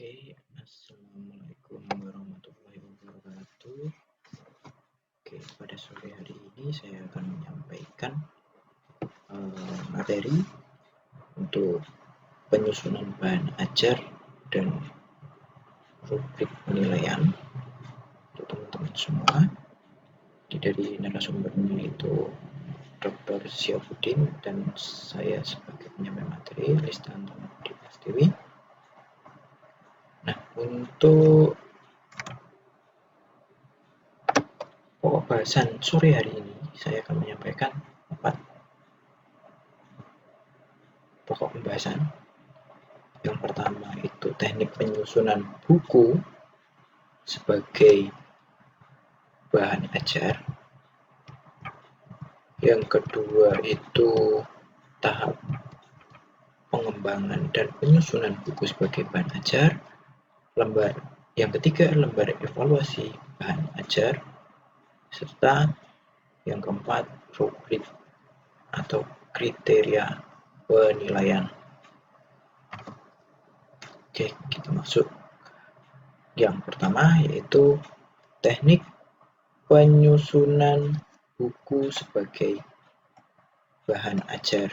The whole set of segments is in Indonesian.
Oke, assalamualaikum warahmatullahi wabarakatuh. Oke, pada sore hari ini saya akan menyampaikan materi untuk penyusunan bahan ajar dan rubrik penilaian untuk teman-teman semua. Dari narasumbernya itu Dr. Syafudin dan saya sebagai penyampai materi Listanto Prastiwi. Nah, untuk pokok bahasan sore hari ini saya akan menyampaikan 4 pokok pembahasan. Yang pertama itu teknik penyusunan buku sebagai bahan ajar. Yang kedua itu tahap pengembangan dan penyusunan buku sebagai bahan ajar. Yang ketiga, lembar evaluasi bahan ajar. Serta yang keempat, rubrik atau kriteria penilaian. Oke, kita masuk. Yang pertama yaitu teknik penyusunan buku sebagai bahan ajar.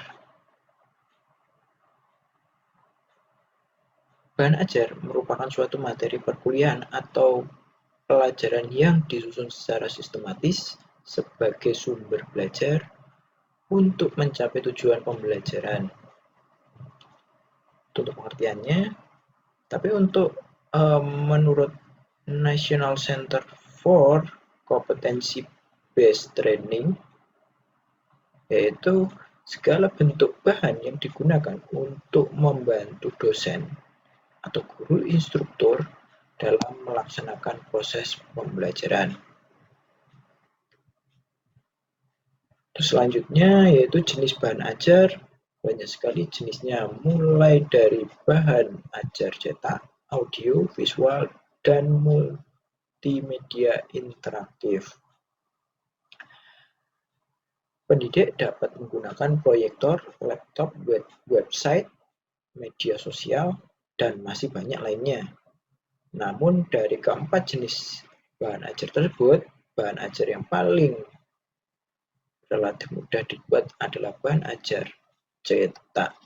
Bahan ajar merupakan suatu materi perkuliahan atau pelajaran yang disusun secara sistematis sebagai sumber belajar untuk mencapai tujuan pembelajaran. Untuk pengertiannya, tapi untuk menurut National Center for Competency Based Training, yaitu segala bentuk bahan yang digunakan untuk membantu dosen atau guru instruktur dalam melaksanakan proses pembelajaran. Terus selanjutnya yaitu jenis bahan ajar. Banyak sekali jenisnya, mulai dari bahan ajar cetak, audio, visual, dan multimedia interaktif. Pendidik dapat menggunakan proyektor, laptop, website, media sosial, dan masih banyak lainnya. Namun dari keempat jenis bahan ajar tersebut, bahan ajar yang paling relatif mudah dibuat adalah bahan ajar cetak.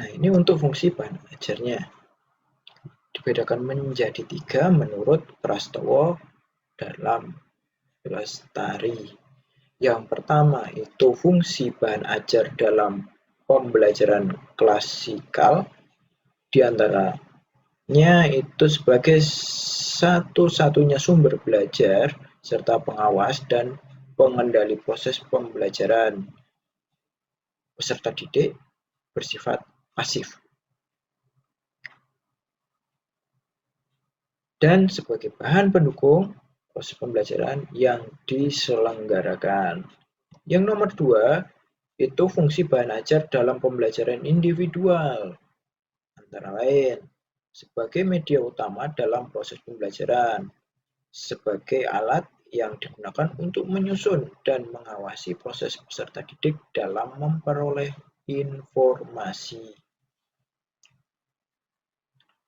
Nah, ini untuk fungsi bahan ajarnya. Dibedakan menjadi 3 menurut Prastowo dalam Lestari. Yang pertama itu fungsi bahan ajar dalam pembelajaran klasikal, diantaranya itu sebagai satu-satunya sumber belajar serta pengawas dan pengendali proses pembelajaran. Peserta didik bersifat pasif. Dan sebagai bahan pendukung proses pembelajaran yang diselenggarakan. Yang nomor 2 itu fungsi bahan ajar dalam pembelajaran individual, antara lain sebagai media utama dalam proses pembelajaran, sebagai alat yang digunakan untuk menyusun dan mengawasi proses peserta didik dalam memperoleh informasi.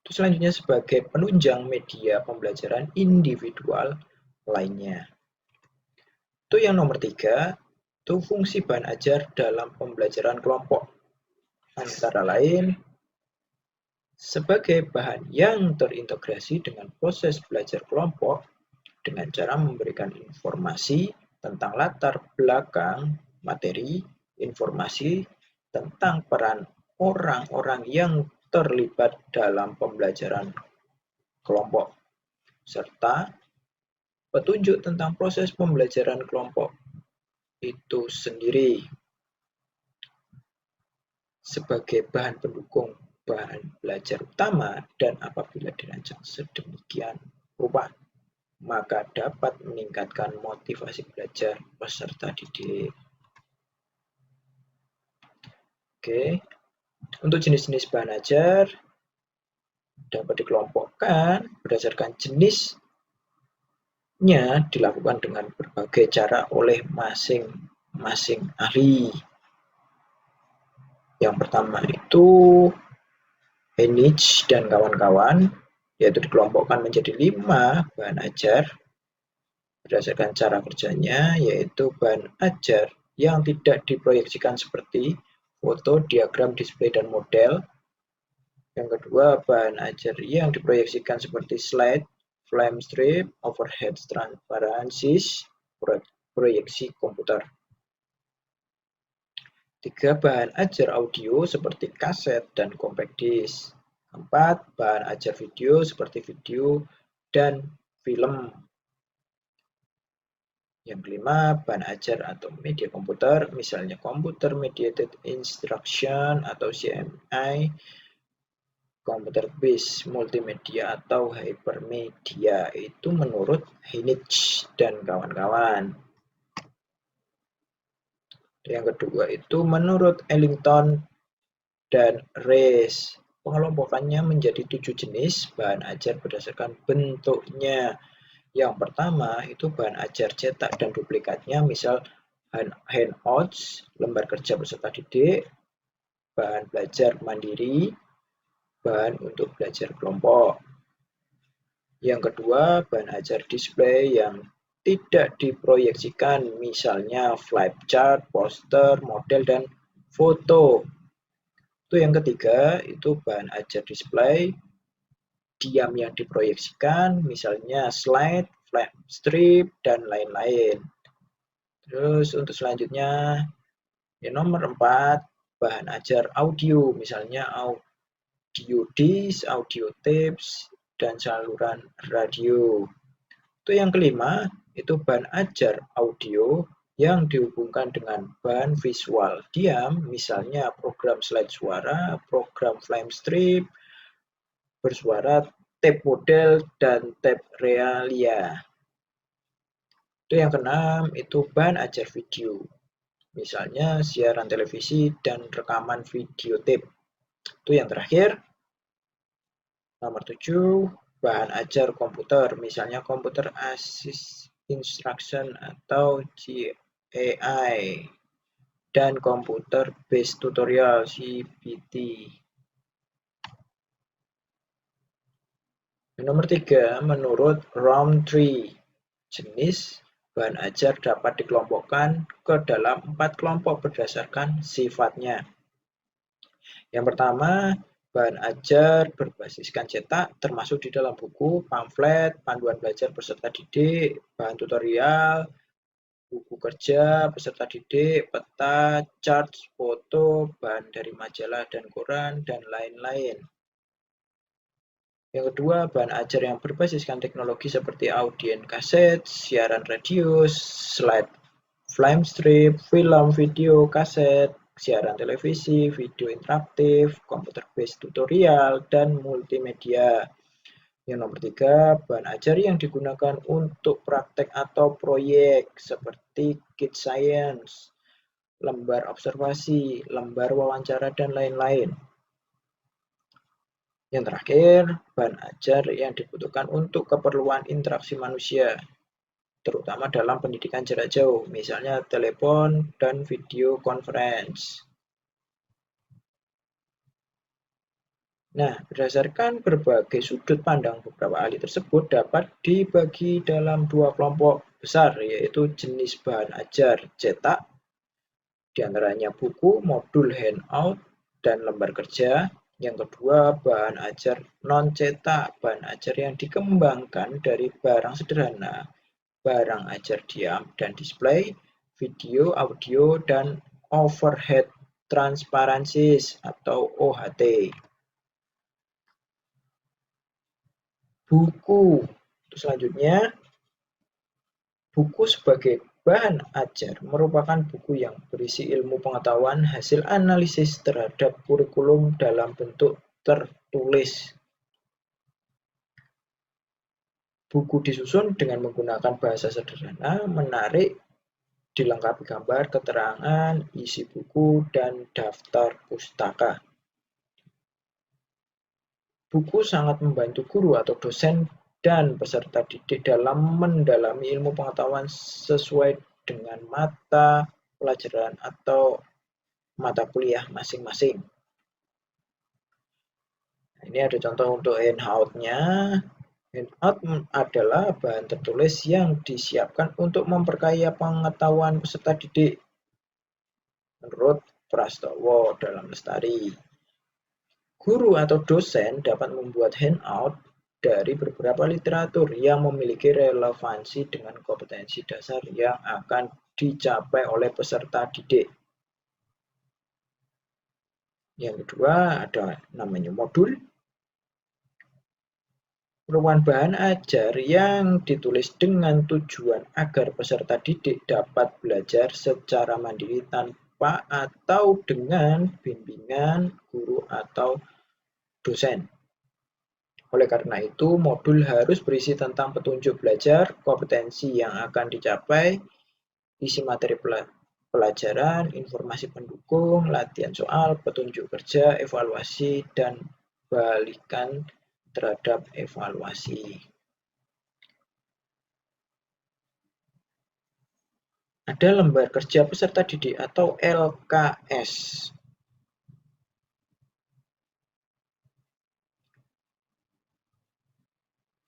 Terus selanjutnya sebagai penunjang media pembelajaran individual lainnya. Itu yang nomor 3, itu fungsi bahan ajar dalam pembelajaran kelompok, antara lain sebagai bahan yang terintegrasi dengan proses belajar kelompok dengan cara memberikan informasi tentang latar belakang materi, informasi tentang peran orang-orang yang terlibat dalam pembelajaran kelompok, serta petunjuk tentang proses pembelajaran kelompok itu sendiri sebagai bahan pendukung bahan belajar utama, dan apabila dirancang sedemikian rupa maka dapat meningkatkan motivasi belajar peserta didik. Oke, untuk jenis-jenis bahan ajar dapat dikelompokkan berdasarkan jenisnya, dilakukan dengan berbagai cara oleh masing-masing ahli. Yang pertama itu Heinrich dan kawan-kawan, yaitu dikelompokkan menjadi 5 bahan ajar berdasarkan cara kerjanya, yaitu bahan ajar yang tidak diproyeksikan seperti foto, diagram, display, dan model. Yang kedua, bahan ajar yang diproyeksikan seperti slide, flame strip, overhead transparencies, proyeksi komputer. 3. Bahan ajar audio seperti kaset dan compact disc. 4. Bahan ajar video seperti video dan film. Yang kelima, bahan ajar atau media komputer, misalnya Computer Mediated Instruction atau CMI, Computer Based Multimedia atau Hypermedia, itu menurut Heinrich dan kawan-kawan. Yang kedua itu menurut Ellington dan Rees. Pengelompokannya menjadi 7 jenis bahan ajar berdasarkan bentuknya. Yang pertama itu bahan ajar cetak dan duplikatnya, misal handouts, lembar kerja peserta didik, bahan belajar mandiri, bahan untuk belajar kelompok. Yang kedua, bahan ajar display yang tidak diproyeksikan, misalnya flipchart, poster, model, dan foto. Itu yang ketiga, itu bahan ajar display diam yang diproyeksikan, misalnya slide, flame strip, dan lain-lain. Terus untuk selanjutnya, yang nomor 4, bahan ajar audio, misalnya audio disc, audio tapes, dan saluran radio. Itu yang kelima, itu bahan ajar audio yang dihubungkan dengan bahan visual diam, misalnya program slide suara, program flame strip, bersuara, tape model, dan tape realia. Itu yang keenam, itu bahan ajar video, misalnya siaran televisi dan rekaman video tape. Itu yang terakhir, nomor 7, bahan ajar komputer, misalnya Computer Assist Instruction atau GAI, dan Computer Based Tutorial CBT. Nomor 3, menurut Rowntree, jenis bahan ajar dapat dikelompokkan ke dalam 4 kelompok berdasarkan sifatnya. Yang pertama, bahan ajar berbasiskan cetak, termasuk di dalam buku, pamflet, panduan belajar peserta didik, bahan tutorial, buku kerja peserta didik, peta, charts, foto, bahan dari majalah dan koran, dan lain-lain. Yang kedua, bahan ajar yang berbasiskan teknologi seperti audien kaset, siaran radio, slide, flame strip, film, video, kaset, siaran televisi, video interaktif, computer based tutorial, dan multimedia. Yang nomor 3, bahan ajar yang digunakan untuk praktek atau proyek seperti kit science, lembar observasi, lembar wawancara, dan lain-lain. Yang terakhir, bahan ajar yang dibutuhkan untuk keperluan interaksi manusia, terutama dalam pendidikan jarak jauh, misalnya telepon dan video conference. Nah, berdasarkan berbagai sudut pandang beberapa ahli tersebut dapat dibagi dalam 2 kelompok besar, yaitu jenis bahan ajar cetak, diantaranya buku, modul, handout, dan lembar kerja. Yang kedua, bahan ajar non-cetak, bahan ajar yang dikembangkan dari barang sederhana, barang ajar diam dan display, video, audio, dan overhead transparencies atau OHT. Buku, selanjutnya, buku sebagai bahan ajar merupakan buku yang berisi ilmu pengetahuan hasil analisis terhadap kurikulum dalam bentuk tertulis. Buku disusun dengan menggunakan bahasa sederhana, menarik, dilengkapi gambar, keterangan, isi buku, dan daftar pustaka. Buku sangat membantu guru atau dosen dan peserta didik dalam mendalami ilmu pengetahuan sesuai dengan mata pelajaran atau mata kuliah masing-masing. Nah, ini ada contoh untuk handout-nya. Handout adalah bahan tertulis yang disiapkan untuk memperkaya pengetahuan peserta didik. Menurut Prastowo dalam Lestari, guru atau dosen dapat membuat handout dari beberapa literatur yang memiliki relevansi dengan kompetensi dasar yang akan dicapai oleh peserta didik. Yang kedua ada namanya modul. Merupakan bahan ajar yang ditulis dengan tujuan agar peserta didik dapat belajar secara mandiri tanpa atau dengan bimbingan guru atau dosen. Oleh karena itu, modul harus berisi tentang petunjuk belajar, kompetensi yang akan dicapai, isi materi pelajaran, informasi pendukung, latihan soal, petunjuk kerja, evaluasi, dan balikan terhadap evaluasi. Ada lembar kerja peserta didik atau LKS.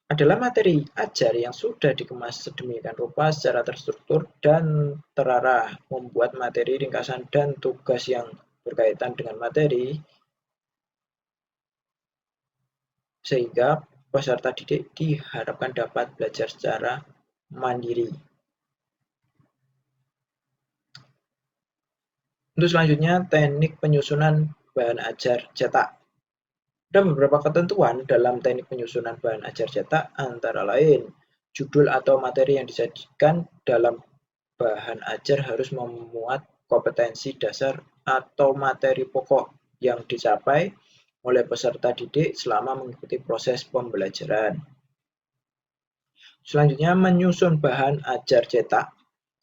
Adalah materi ajar yang sudah dikemas sedemikian rupa secara terstruktur dan terarah, membuat materi ringkasan dan tugas yang berkaitan dengan materi, sehingga peserta didik diharapkan dapat belajar secara mandiri. Untuk selanjutnya, teknik penyusunan bahan ajar cetak. Ada beberapa ketentuan dalam teknik penyusunan bahan ajar cetak, antara lain judul atau materi yang disajikan dalam bahan ajar harus memuat kompetensi dasar atau materi pokok yang dicapai oleh peserta didik selama mengikuti proses pembelajaran. Selanjutnya, menyusun bahan ajar cetak.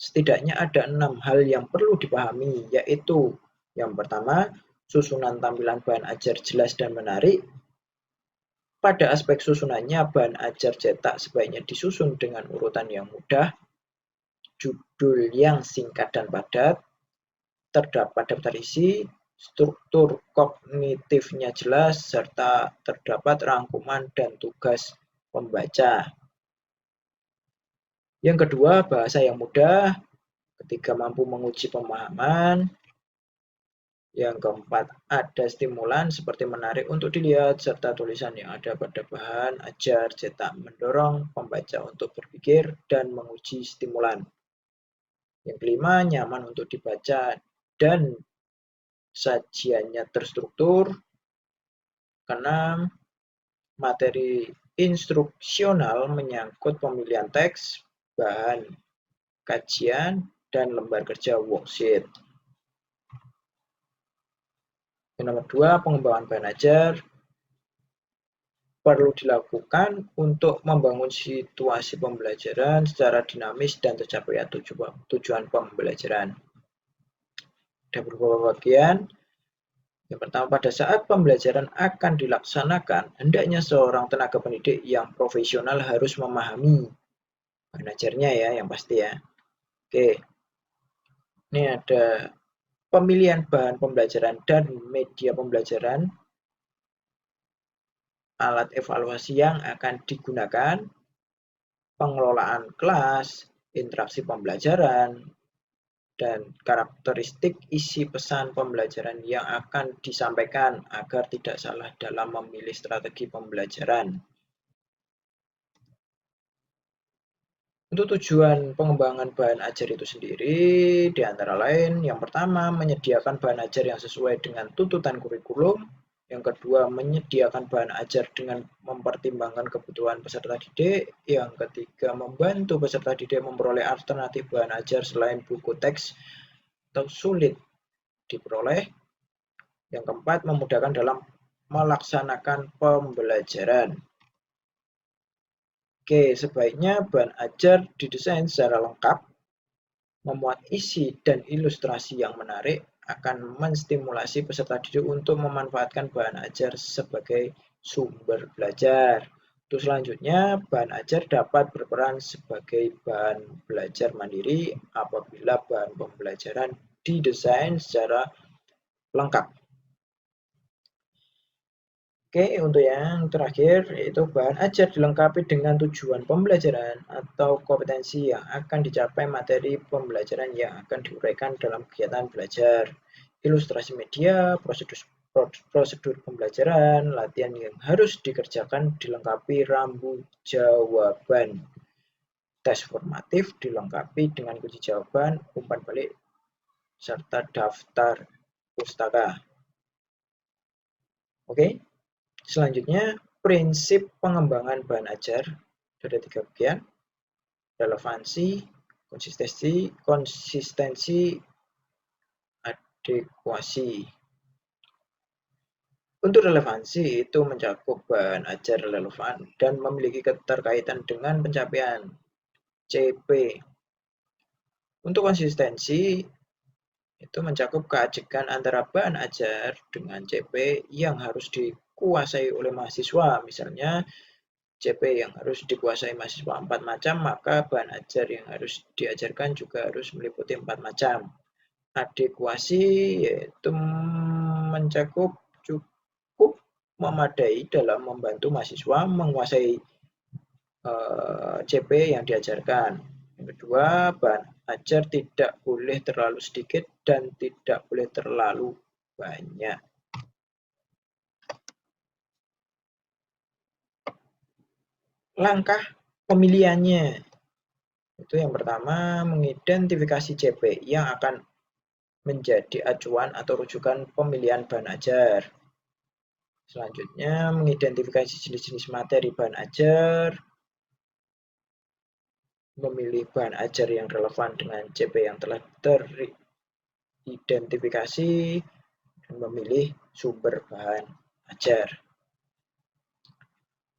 Setidaknya ada 6 hal yang perlu dipahami, yaitu yang pertama, susunan tampilan bahan ajar jelas dan menarik. Pada aspek susunannya, bahan ajar cetak sebaiknya disusun dengan urutan yang mudah, judul yang singkat dan padat, terdapat daftar isi, struktur kognitifnya jelas, serta terdapat rangkuman dan tugas pembaca. Yang kedua, bahasa yang mudah. Ketiga, mampu menguji pemahaman. Yang keempat, ada stimulan seperti menarik untuk dilihat, serta tulisan yang ada pada bahan ajar cetak mendorong pembaca untuk berpikir dan menguji stimulan. Yang kelima, nyaman untuk dibaca dan sajiannya terstruktur. Keenam, materi instruksional menyangkut pemilihan teks, bahan kajian, dan lembar kerja worksheet. Yang nomor 2, pengembangan bahan ajar perlu dilakukan untuk membangun situasi pembelajaran secara dinamis dan tercapai tujuan pembelajaran. Ada beberapa bagian. Yang pertama, pada saat pembelajaran akan dilaksanakan, hendaknya seorang tenaga pendidik yang profesional harus memahami bahan ajarnya ya, yang pasti ya. Oke, ini ada pemilihan bahan pembelajaran dan media pembelajaran, alat evaluasi yang akan digunakan, pengelolaan kelas, interaksi pembelajaran, dan karakteristik isi pesan pembelajaran yang akan disampaikan agar tidak salah dalam memilih strategi pembelajaran. Untuk tujuan pengembangan bahan ajar itu sendiri, di antara lain, yang pertama, menyediakan bahan ajar yang sesuai dengan tuntutan kurikulum. Yang kedua, menyediakan bahan ajar dengan mempertimbangkan kebutuhan peserta didik. Yang ketiga, membantu peserta didik memperoleh alternatif bahan ajar selain buku teks atau sulit diperoleh. Yang keempat, memudahkan dalam melaksanakan pembelajaran. Oke, sebaiknya bahan ajar didesain secara lengkap, memuat isi dan ilustrasi yang menarik, akan menstimulasi peserta didik untuk memanfaatkan bahan ajar sebagai sumber belajar. Untuk selanjutnya, bahan ajar dapat berperan sebagai bahan belajar mandiri apabila bahan pembelajaran didesain secara lengkap. Oke, untuk yang terakhir yaitu bahan ajar dilengkapi dengan tujuan pembelajaran atau kompetensi yang akan dicapai materi pembelajaran yang akan diuraikan dalam kegiatan belajar. Ilustrasi media, prosedur pembelajaran, latihan yang harus dikerjakan dilengkapi rambu jawaban. Tes formatif dilengkapi dengan kunci jawaban, umpan balik, serta daftar pustaka. Oke. Selanjutnya, prinsip pengembangan bahan ajar ada 3 bagian: relevansi, konsistensi, adekuasi. Untuk relevansi itu mencakup bahan ajar relevan dan memiliki keterkaitan dengan pencapaian CP. Untuk konsistensi itu mencakup keajekan antara bahan ajar dengan CP yang harus dikuasai oleh mahasiswa. Misalnya CP yang harus dikuasai mahasiswa 4 macam, maka bahan ajar yang harus diajarkan juga harus meliputi 4 macam. Adekuasi yaitu mencakup cukup memadai dalam membantu mahasiswa menguasai CP yang diajarkan. Yang kedua, bahan ajar tidak boleh terlalu sedikit dan tidak boleh terlalu banyak. Langkah pemilihannya itu yang pertama, mengidentifikasi CP yang akan menjadi acuan atau rujukan pemilihan bahan ajar. Selanjutnya, mengidentifikasi jenis-jenis materi bahan ajar, memilih bahan ajar yang relevan dengan CP yang telah teridentifikasi, dan memilih sumber bahan ajar.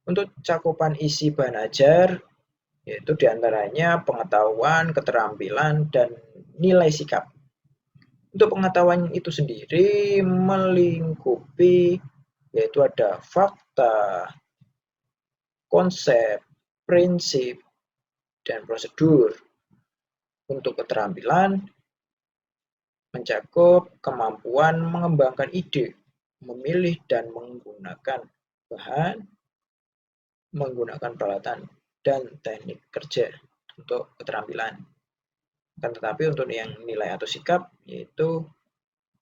Untuk cakupan isi bahan ajar, yaitu diantaranya pengetahuan, keterampilan, dan nilai sikap. Untuk pengetahuan itu sendiri melingkupi yaitu ada fakta, konsep, prinsip, dan prosedur. Untuk keterampilan mencakup kemampuan mengembangkan ide, memilih dan menggunakan bahan, menggunakan peralatan, dan teknik kerja untuk keterampilan. Tetapi untuk yang nilai atau sikap yaitu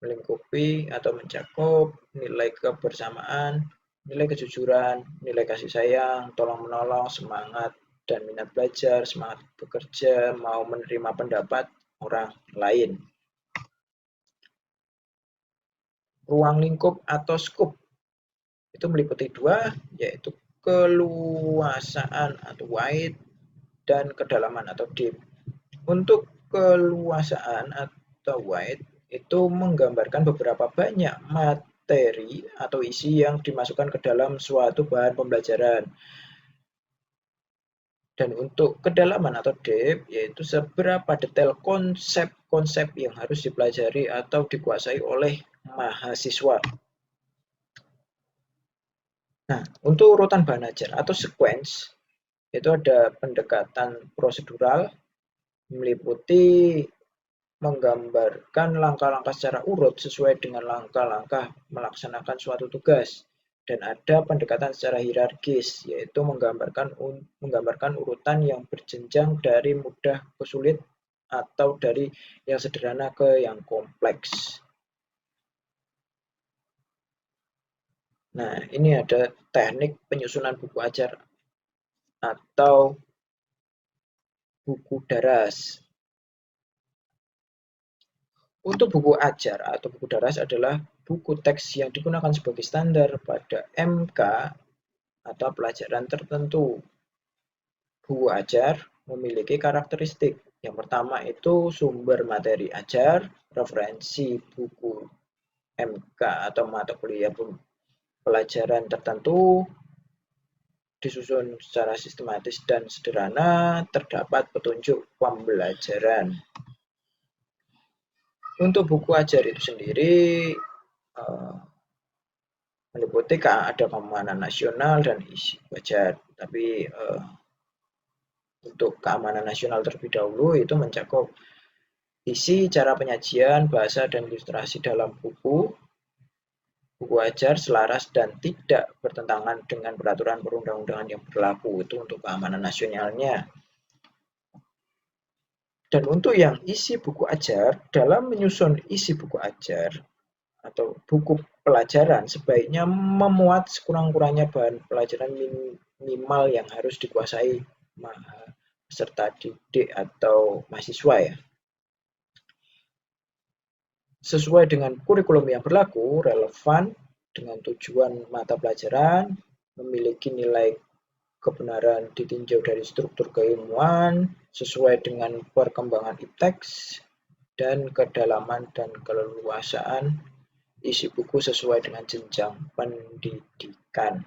melingkupi atau mencakup nilai kebersamaan, nilai kejujuran, nilai kasih sayang, tolong menolong, semangat dan minat belajar, semangat bekerja, mau menerima pendapat orang lain. Ruang lingkup atau scope itu meliputi 2, yaitu keluasaan atau wide dan kedalaman atau deep. Untuk keluasaan atau wide itu menggambarkan beberapa banyak materi atau isi yang dimasukkan ke dalam suatu bahan pembelajaran. Dan untuk kedalaman atau depth yaitu seberapa detail konsep-konsep yang harus dipelajari atau dikuasai oleh mahasiswa. Nah, untuk urutan bahan ajar atau sequence itu ada pendekatan prosedural, meliputi menggambarkan langkah-langkah secara urut sesuai dengan langkah-langkah melaksanakan suatu tugas. Dan ada pendekatan secara hierarkis, yaitu menggambarkan urutan yang berjenjang dari mudah ke sulit atau dari yang sederhana ke yang kompleks. Nah, ini ada teknik penyusunan buku ajar atau buku daras. Untuk buku ajar atau buku daras adalah buku teks yang digunakan sebagai standar pada MK atau pelajaran tertentu. Buku ajar memiliki karakteristik. Yang pertama itu sumber materi ajar, referensi buku MK atau mata kuliah pelajaran tertentu, disusun secara sistematis dan sederhana, terdapat petunjuk pembelajaran. Untuk buku ajar itu sendiri meliputi ada keamanan nasional dan isi wajar. Tapi untuk keamanan nasional terlebih dahulu itu mencakup Isi, cara penyajian, bahasa, dan ilustrasi dalam buku ajar selaras dan tidak bertentangan dengan peraturan perundang-undangan yang berlaku. Itu untuk keamanan nasionalnya. Dan untuk yang isi buku ajar, dalam menyusun isi buku ajar atau buku pelajaran, sebaiknya memuat sekurang-kurangnya bahan pelajaran minimal yang harus dikuasai peserta didik atau mahasiswa ya. Sesuai dengan kurikulum yang berlaku, relevan dengan tujuan mata pelajaran, memiliki nilai kebenaran ditinjau dari struktur keilmuan, sesuai dengan perkembangan iptek, dan kedalaman dan keleluasaan isi buku sesuai dengan jenjang pendidikan.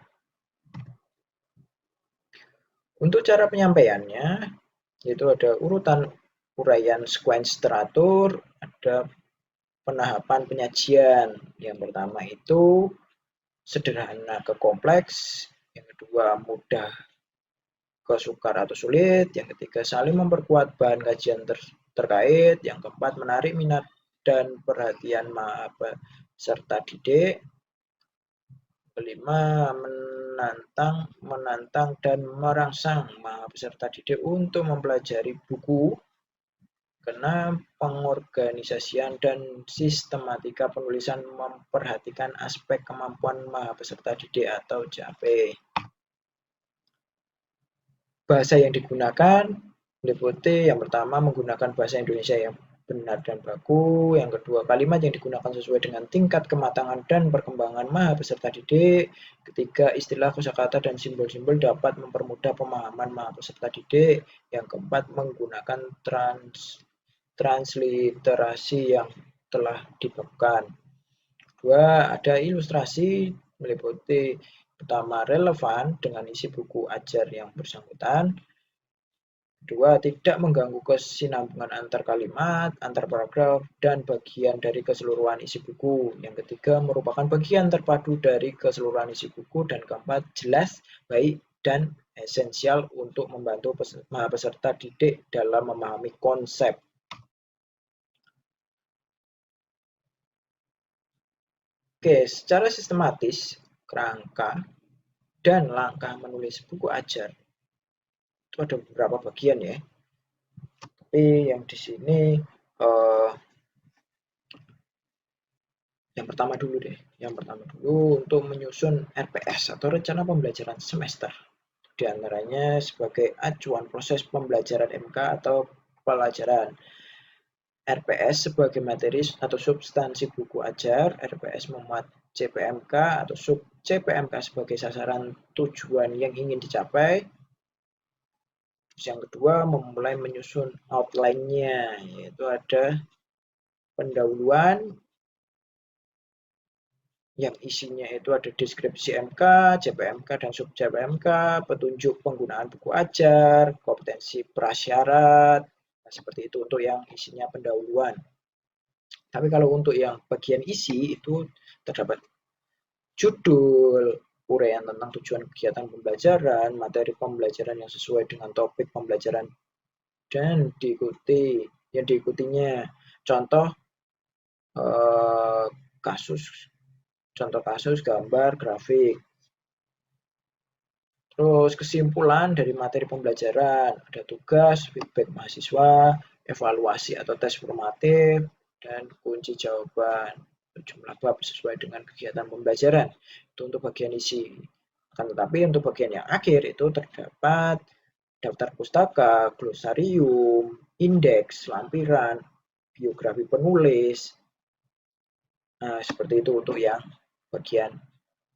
Untuk cara penyampaiannya, itu ada urutan uraian sequence teratur, ada penahapan penyajian. Yang pertama itu sederhana ke kompleks, yang kedua mudah ke sukar atau sulit, yang ketiga saling memperkuat bahan kajian terkait, yang keempat menarik minat dan perhatian peserta didik, kelima menantang dan merangsang peserta didik untuk mempelajari buku. Keenam, pengorganisasian dan sistematika penulisan memperhatikan aspek kemampuan peserta didik atau CAP. Bahasa yang digunakan meliputi yang pertama menggunakan bahasa Indonesia yang benar dan baku, yang kedua kalimat yang digunakan sesuai dengan tingkat kematangan dan perkembangan peserta didik, ketiga istilah kosakata dan simbol-simbol dapat mempermudah pemahaman peserta didik, yang keempat menggunakan transliterasi yang telah dibabkan. Kedua, ada ilustrasi meliputi pertama relevan dengan isi buku ajar yang bersangkutan. Kedua, tidak mengganggu kesinambungan antar kalimat, antar paragraf, dan bagian dari keseluruhan isi buku. Yang ketiga, merupakan bagian terpadu dari keseluruhan isi buku. Dan keempat, jelas, baik, dan esensial untuk membantu peserta didik dalam memahami konsep. Oke, secara sistematis, kerangka dan langkah menulis buku ajar itu ada beberapa bagian ya. Tapi yang di sini yang pertama dulu deh. Yang pertama dulu untuk menyusun RPS atau rencana pembelajaran semester. Di antaranya sebagai acuan proses pembelajaran MK atau pelajaran. RPS sebagai materi atau substansi buku ajar, RPS memuat CPMK atau sub CPMK sebagai sasaran tujuan yang ingin dicapai. Terus yang kedua, memulai menyusun outline-nya, yaitu ada pendahuluan yang isinya itu ada deskripsi MK, CPMK, dan sub CPMK, petunjuk penggunaan buku ajar, kompetensi prasyarat, nah, seperti itu untuk yang isinya pendahuluan. Tapi kalau untuk yang bagian isi itu terdapat judul, uraian tentang tujuan kegiatan pembelajaran, materi pembelajaran yang sesuai dengan topik pembelajaran dan yang diikutinya, contoh kasus, gambar, grafik. Terus kesimpulan dari materi pembelajaran, ada tugas, feedback mahasiswa, evaluasi atau tes formatif, dan kunci jawaban jumlah bab sesuai dengan kegiatan pembelajaran. Itu untuk bagian isi. Akan tetapi untuk bagian yang akhir itu terdapat daftar pustaka, glosarium, indeks, lampiran, biografi penulis. Nah, seperti itu untuk yang bagian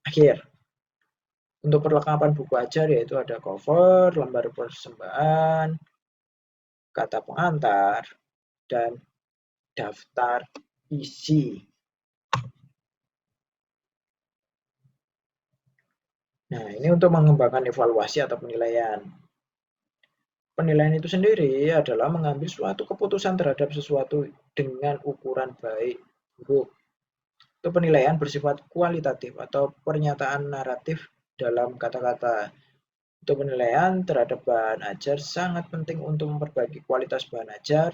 akhir. Untuk perlengkapan buku ajar yaitu ada cover, lembar persembahan, kata pengantar, dan daftar isi. Nah, ini untuk mengembangkan evaluasi atau penilaian. Penilaian itu sendiri adalah mengambil suatu keputusan terhadap sesuatu dengan ukuran baik buruk. Itu penilaian bersifat kualitatif atau pernyataan naratif dalam kata-kata. Untuk penilaian terhadap bahan ajar sangat penting untuk memperbaiki kualitas bahan ajar,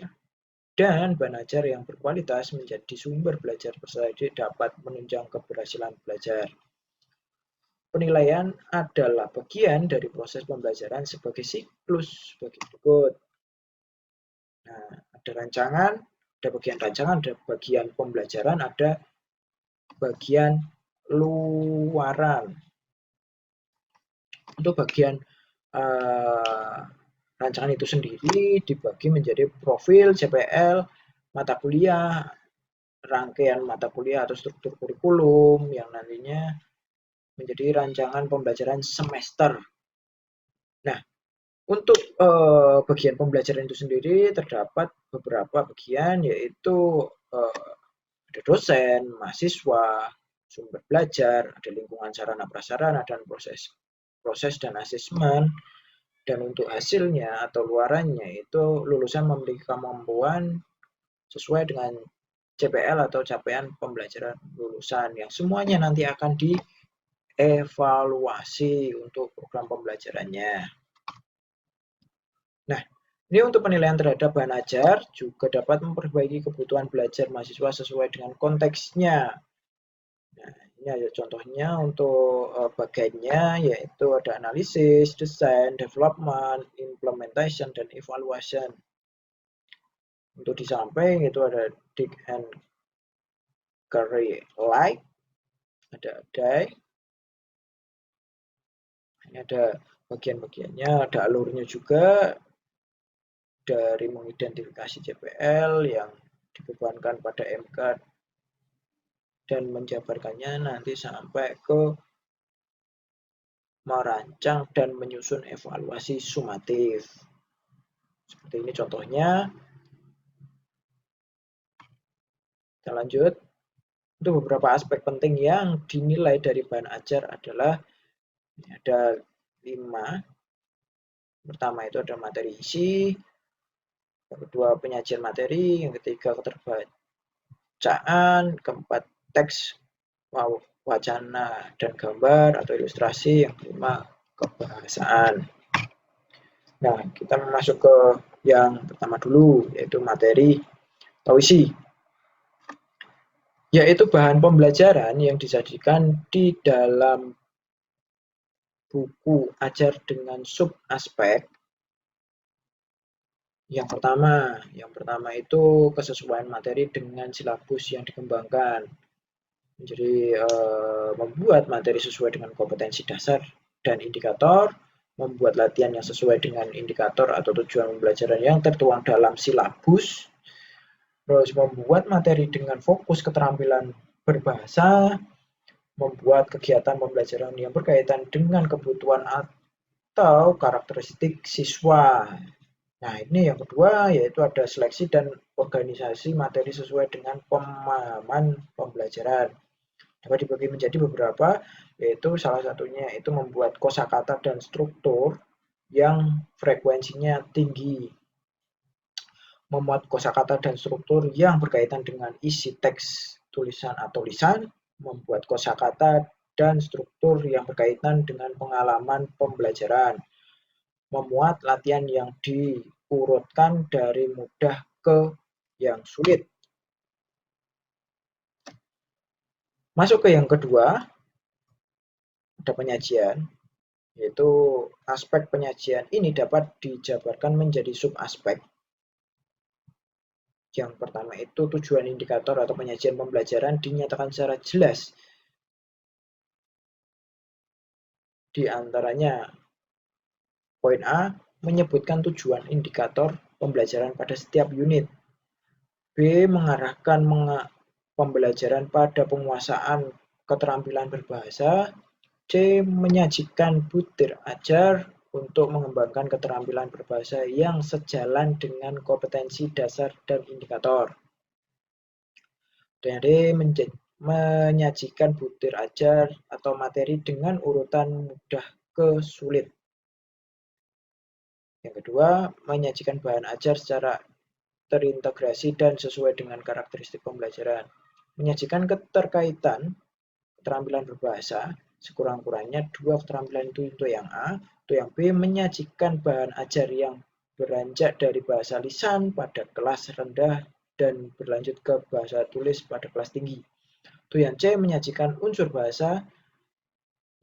dan bahan ajar yang berkualitas menjadi sumber belajar peserta didik dapat menunjang keberhasilan belajar. Penilaian adalah bagian dari proses pembelajaran sebagai siklus sebagai berikut. Nah, ada rancangan, ada bagian rancangan, ada bagian pembelajaran, ada bagian luaran. Untuk bagian rancangan itu sendiri dibagi menjadi profil, CPL, mata kuliah, rangkaian mata kuliah atau struktur kurikulum yang nantinya menjadi rancangan pembelajaran semester. Nah, untuk bagian pembelajaran itu sendiri terdapat beberapa bagian, yaitu ada dosen, mahasiswa, sumber belajar, ada lingkungan sarana prasarana dan proses dan asesmen. Dan untuk hasilnya atau luarannya itu lulusan memiliki kemampuan sesuai dengan CPL atau capaian pembelajaran lulusan yang semuanya nanti akan dievaluasi untuk program pembelajarannya. Nah, ini untuk penilaian terhadap bahan ajar juga dapat memperbaiki kebutuhan belajar mahasiswa sesuai dengan konteksnya. Nah, ini ada contohnya untuk bagiannya, yaitu ada analisis, desain, development, implementation, dan evaluation. Untuk di samping itu ada dig and carry like, ada die. Ini ada bagian-bagiannya, ada alurnya juga dari mengidentifikasi CPL yang dibebankan pada MK dan menjabarkannya nanti sampai ke merancang dan menyusun evaluasi sumatif. Seperti ini contohnya. Kita lanjut. Untuk beberapa aspek penting yang dinilai dari bahan ajar adalah ada 5. Pertama itu ada materi isi, yang kedua penyajian materi, yang ketiga keterbacaan, keempat teks, wacana dan gambar atau ilustrasi, yang kelima kebahasaan. Nah, kita masuk ke yang pertama dulu, yaitu materi atau isi, yaitu bahan pembelajaran yang disajikan di dalam buku ajar dengan sub-aspek. Yang pertama itu kesesuaian materi dengan silabus yang dikembangkan. Jadi membuat materi sesuai dengan kompetensi dasar dan indikator, membuat latihan yang sesuai dengan indikator atau tujuan pembelajaran yang tertuang dalam silabus, terus membuat materi dengan fokus keterampilan berbahasa, membuat kegiatan pembelajaran yang berkaitan dengan kebutuhan atau karakteristik siswa. Nah, ini yang kedua, yaitu ada seleksi dan organisasi materi sesuai dengan pemahaman pembelajaran. Dapat dibagi menjadi beberapa, yaitu salah satunya itu membuat kosakata dan struktur yang frekuensinya tinggi. Memuat kosakata dan struktur yang berkaitan dengan isi teks, tulisan atau lisan, membuat kosakata dan struktur yang berkaitan dengan pengalaman pembelajaran, memuat latihan yang diurutkan dari mudah ke yang sulit. Masuk ke yang kedua, ada penyajian, yaitu aspek penyajian ini dapat dijabarkan menjadi sub-aspek. Yang pertama itu tujuan indikator atau penyajian pembelajaran dinyatakan secara jelas. Di antaranya, poin A menyebutkan tujuan indikator pembelajaran pada setiap unit. B mengarahkan pembelajaran pada penguasaan keterampilan berbahasa. C menyajikan butir ajar untuk mengembangkan keterampilan berbahasa yang sejalan dengan kompetensi dasar dan indikator. Dan D menyajikan butir ajar atau materi dengan urutan mudah ke sulit. Yang kedua, menyajikan bahan ajar secara terintegrasi dan sesuai dengan karakteristik pembelajaran. Menyajikan keterkaitan keterampilan berbahasa, sekurang-kurangnya 2 keterampilan itu untuk yang A, untuk yang B menyajikan bahan ajar yang beranjak dari bahasa lisan pada kelas rendah dan berlanjut ke bahasa tulis pada kelas tinggi. Itu yang C menyajikan unsur bahasa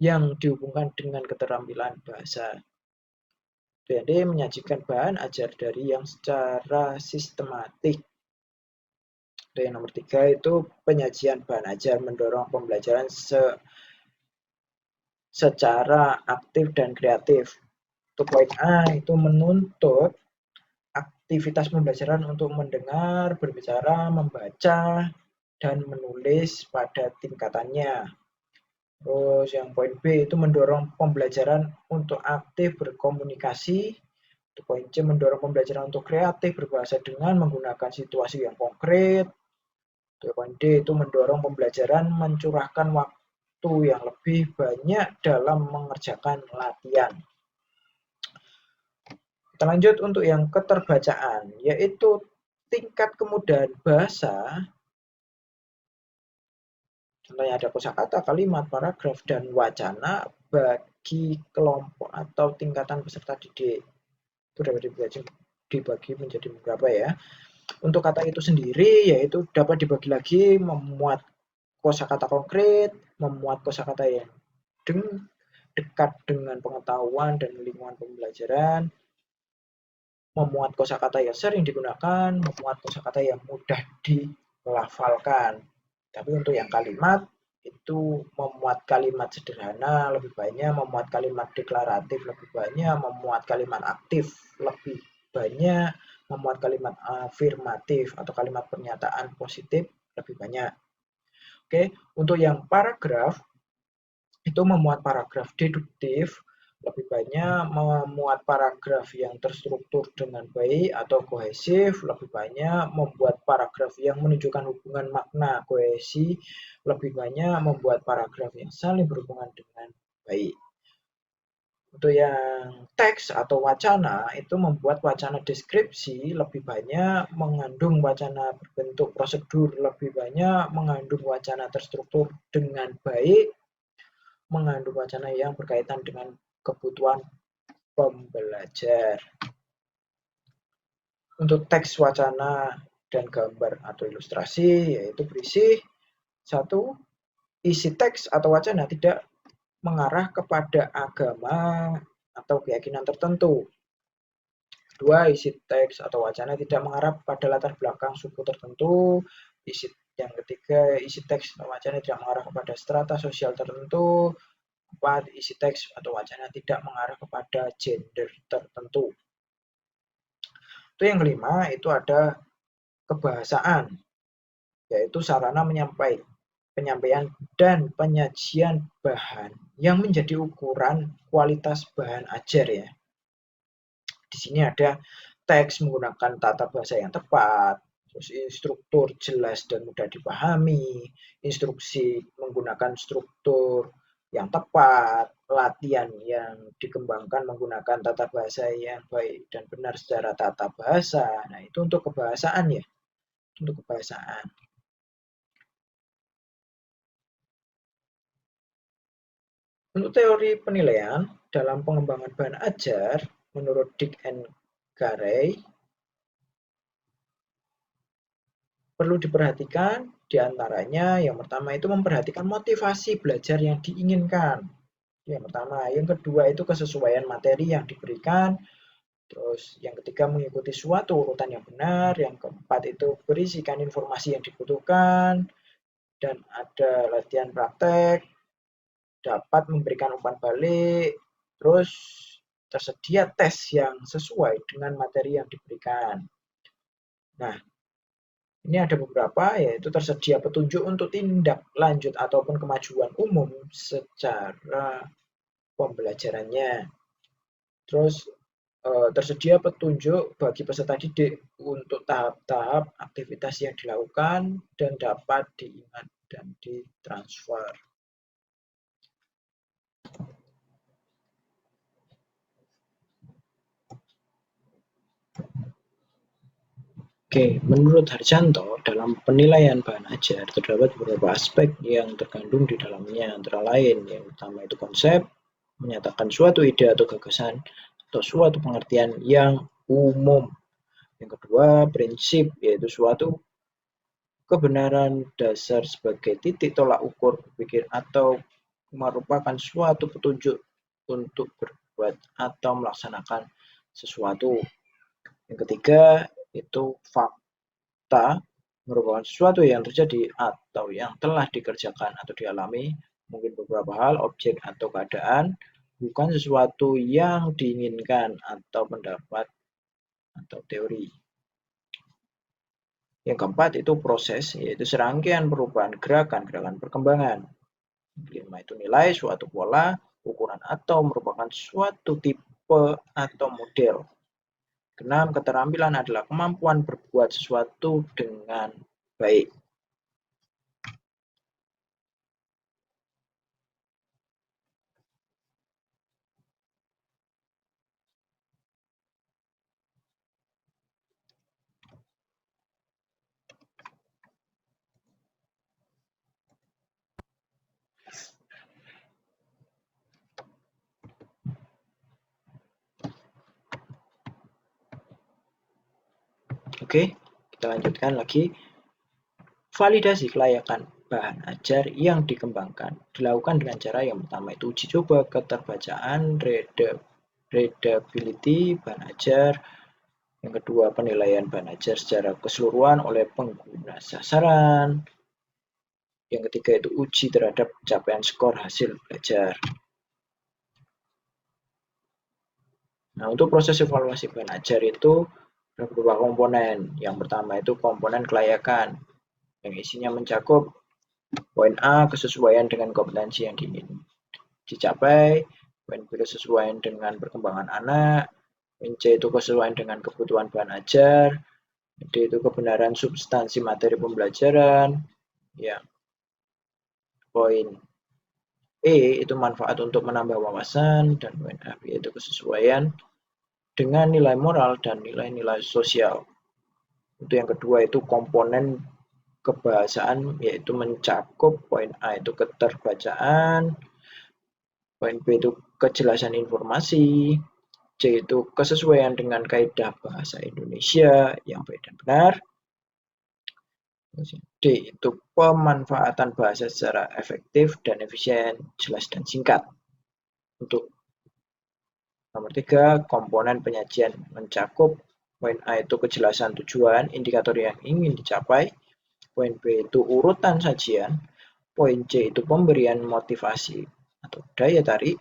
yang dihubungkan dengan keterampilan bahasa. Itu yang D menyajikan bahan ajar dari yang secara sistematik. Itu yang nomor 3 itu penyajian bahan ajar mendorong pembelajaran secara aktif dan kreatif. Untuk poin A itu menuntut aktivitas pembelajaran untuk mendengar, berbicara, membaca, dan menulis pada tingkatannya. Terus yang poin B itu mendorong pembelajaran untuk aktif berkomunikasi. Untuk poin C mendorong pembelajaran untuk kreatif berbahasa dengan menggunakan situasi yang konkret. Untuk poin D itu mendorong pembelajaran mencurahkan waktu yang lebih banyak dalam mengerjakan latihan. Kita lanjut untuk yang keterbacaan, yaitu tingkat kemudahan bahasa. Contohnya ada kosakata, kalimat, paragraf, dan wacana bagi kelompok atau tingkatan peserta didik. Itu dapat dibagi menjadi beberapa ya. Untuk kata itu sendiri, yaitu dapat dibagi lagi memuat kosakata konkret, memuat kosakata yang dekat dengan pengetahuan dan lingkungan pembelajaran, memuat kosakata yang sering digunakan, memuat kosakata yang mudah dilafalkan. Tapi untuk yang kalimat itu memuat kalimat sederhana lebih banyak, memuat kalimat deklaratif lebih banyak, memuat kalimat aktif lebih banyak, memuat kalimat afirmatif atau kalimat pernyataan positif lebih banyak. Oke, untuk yang paragraf itu memuat paragraf deduktif lebih banyak, memuat paragraf yang terstruktur dengan baik atau kohesif lebih banyak, membuat paragraf yang menunjukkan hubungan makna kohesi lebih banyak, membuat paragraf yang saling berhubungan dengan baik. Untuk yang teks atau wacana itu membuat wacana deskripsi lebih banyak, mengandung wacana berbentuk prosedur lebih banyak, mengandung wacana terstruktur dengan baik, mengandung wacana yang berkaitan dengan kebutuhan pembelajar. Untuk teks wacana dan gambar atau ilustrasi yaitu berisi 1. Isi teks atau wacana tidak mengarah kepada agama atau keyakinan tertentu. 2. Isi teks atau wacana tidak mengarah pada latar belakang suku tertentu. Yang ketiga, isi teks atau wacana tidak mengarah kepada strata sosial tertentu. 4. Isi teks atau wacana tidak mengarah kepada gender tertentu. Itu yang kelima, itu ada kebahasaan, yaitu sarana penyampaian dan penyajian bahan yang menjadi ukuran kualitas bahan ajar ya. Di sini ada teks menggunakan tata bahasa yang tepat, terus struktur jelas dan mudah dipahami, instruksi menggunakan struktur yang tepat, latihan yang dikembangkan menggunakan tata bahasa yang baik dan benar secara tata bahasa. Nah, itu untuk kebahasaan ya. Untuk kebahasaan. Untuk teori penilaian dalam pengembangan bahan ajar, menurut Dick and Carey, perlu diperhatikan diantaranya yang pertama itu memperhatikan motivasi belajar yang diinginkan. Yang pertama, yang kedua itu kesesuaian materi yang diberikan, terus yang ketiga mengikuti suatu urutan yang benar, yang keempat itu berisikan informasi yang dibutuhkan, dan ada latihan praktek, dapat memberikan umpan balik, terus tersedia tes yang sesuai dengan materi yang diberikan. Nah, ini ada beberapa, yaitu tersedia petunjuk untuk tindak lanjut ataupun kemajuan umum secara pembelajarannya. Terus tersedia petunjuk bagi peserta didik untuk tahap-tahap aktivitas yang dilakukan dan dapat diingat dan ditransfer. Oke, menurut Harjanto, dalam penilaian bahan ajar terdapat beberapa aspek yang terkandung di dalamnya, antara lain yang pertama itu konsep, menyatakan suatu ide atau gagasan, atau suatu pengertian yang umum. Yang kedua, prinsip, yaitu suatu kebenaran dasar sebagai titik tolak ukur berpikir atau merupakan suatu petunjuk untuk berbuat atau melaksanakan sesuatu. Yang ketiga, itu fakta, merupakan sesuatu yang terjadi atau yang telah dikerjakan atau dialami, mungkin beberapa hal, objek atau keadaan, bukan sesuatu yang diinginkan atau pendapat atau teori. Yang keempat itu proses, yaitu serangkaian perubahan gerakan perkembangan. Kelima itu nilai, suatu pola, ukuran atau merupakan suatu tipe atau model. Keenam, keterampilan adalah kemampuan berbuat sesuatu dengan baik. Oke, kita lanjutkan lagi. Validasi kelayakan bahan ajar yang dikembangkan dilakukan dengan cara yang pertama itu uji coba keterbacaan, readability bahan ajar. Yang kedua, penilaian bahan ajar secara keseluruhan oleh pengguna sasaran. Yang ketiga itu uji terhadap capaian skor hasil belajar. Nah, untuk proses evaluasi bahan ajar itu ada beberapa komponen. Yang pertama itu komponen kelayakan, yang isinya mencakup poin A, kesesuaian dengan kompetensi yang diingin dicapai, poin B, kesesuaian dengan perkembangan anak, poin C itu kesesuaian dengan kebutuhan bahan ajar, D itu kebenaran substansi materi pembelajaran, ya. Poin E itu manfaat untuk menambah wawasan, dan poin F yaitu kesesuaian dengan nilai moral dan nilai-nilai sosial. Untuk yang kedua itu komponen kebahasaan, yaitu mencakup poin A itu keterbacaan, poin B itu kejelasan informasi, C itu kesesuaian dengan kaidah bahasa Indonesia yang baik dan benar, D itu pemanfaatan bahasa secara efektif dan efisien, jelas dan singkat. Untuk nomor 3, komponen penyajian mencakup poin A itu kejelasan tujuan, indikator yang ingin dicapai, poin B itu urutan sajian, poin C itu pemberian motivasi atau daya tarik,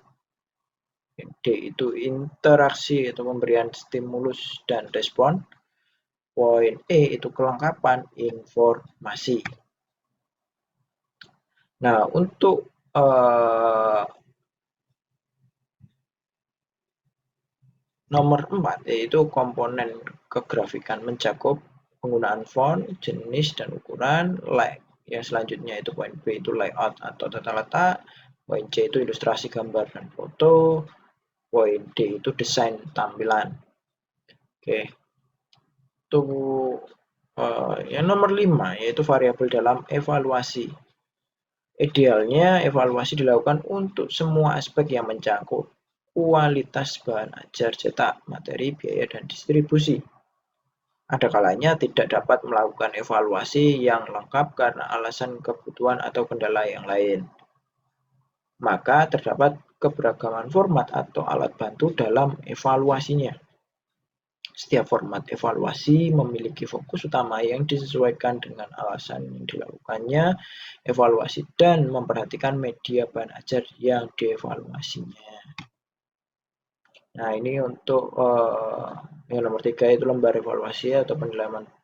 D itu interaksi atau pemberian stimulus dan respon, poin E itu kelengkapan informasi. Nah, untuk nomor 4 yaitu komponen kegrafikan mencakup penggunaan font, jenis dan ukuran, yang selanjutnya itu poin B itu layout atau tata letak, poin C itu ilustrasi gambar dan foto, poin D itu desain tampilan. Oke. Untuk yang nomor 5 yaitu variabel dalam evaluasi. Idealnya evaluasi dilakukan untuk semua aspek yang mencakup kualitas bahan ajar cetak, materi, biaya, dan distribusi. Ada kalanya tidak dapat melakukan evaluasi yang lengkap karena alasan kebutuhan atau kendala yang lain. Maka terdapat keberagaman format atau alat bantu dalam evaluasinya. Setiap format evaluasi memiliki fokus utama yang disesuaikan dengan alasan yang dilakukannya evaluasi dan memperhatikan media bahan ajar yang dievaluasinya. Nah, ini untuk yang nomor 3 itu lembar evaluasi atau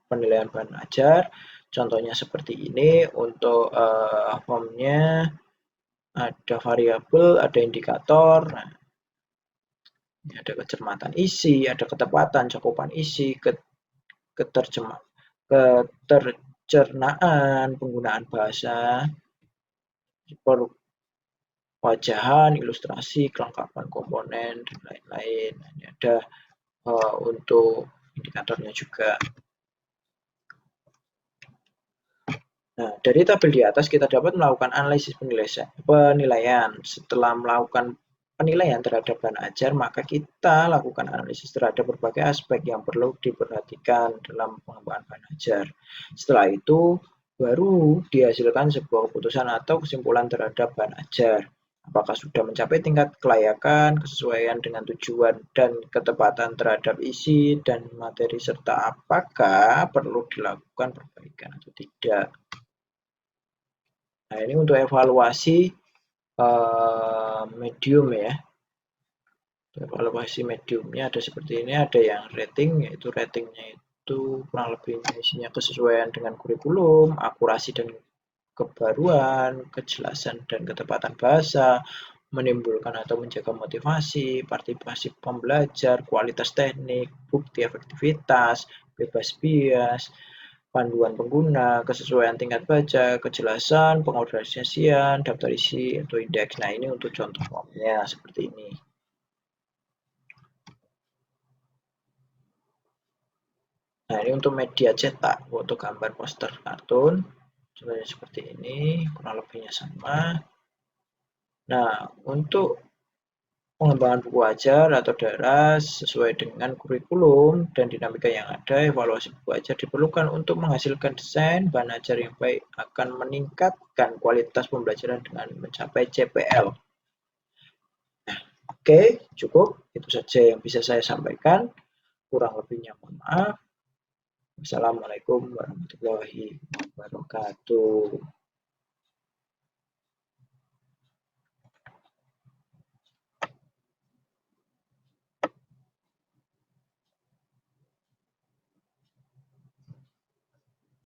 penilaian bahan ajar. Contohnya seperti ini. Untuk formnya ada variabel, ada indikator. Nah, ada kecermatan isi, ada ketepatan cakupan isi, ketercernaan penggunaan bahasa, wajahan, ilustrasi, kelengkapan komponen, dan lain-lain. Ini ada untuk indikatornya juga. Nah, dari tabel di atas kita dapat melakukan analisis penilaian. Setelah melakukan penilaian terhadap bahan ajar, maka kita lakukan analisis terhadap berbagai aspek yang perlu diperhatikan dalam pengembangan bahan ajar. Setelah itu, baru dihasilkan sebuah keputusan atau kesimpulan terhadap bahan ajar. Apakah sudah mencapai tingkat kelayakan, kesesuaian dengan tujuan, dan ketepatan terhadap isi dan materi, serta apakah perlu dilakukan perbaikan atau tidak. Nah, ini untuk evaluasi medium ya. Evaluasi mediumnya ada seperti ini, ada yang rating, yaitu ratingnya itu kurang lebih isinya kesesuaian dengan kurikulum, akurasi dan kebaruan, kejelasan dan ketepatan bahasa, menimbulkan atau menjaga motivasi, partisipasi pembelajar, kualitas teknik, bukti efektivitas, bebas bias, panduan pengguna, kesesuaian tingkat baca, kejelasan, pengorganisasian, daftar isi atau indeks. Nah, ini untuk contoh formnya seperti ini. Nah, ini untuk media cetak, foto, gambar, poster, kartun. Contohnya seperti ini, kurang lebihnya sama. Nah, untuk pengembangan buku ajar atau daras sesuai dengan kurikulum dan dinamika yang ada, evaluasi buku ajar diperlukan untuk menghasilkan desain bahan ajar yang baik, akan meningkatkan kualitas pembelajaran dengan mencapai CPL. Nah, oke, cukup. Itu saja yang bisa saya sampaikan. Kurang lebihnya mohon maaf. Wassalamualaikum warahmatullahi wabarakatuh.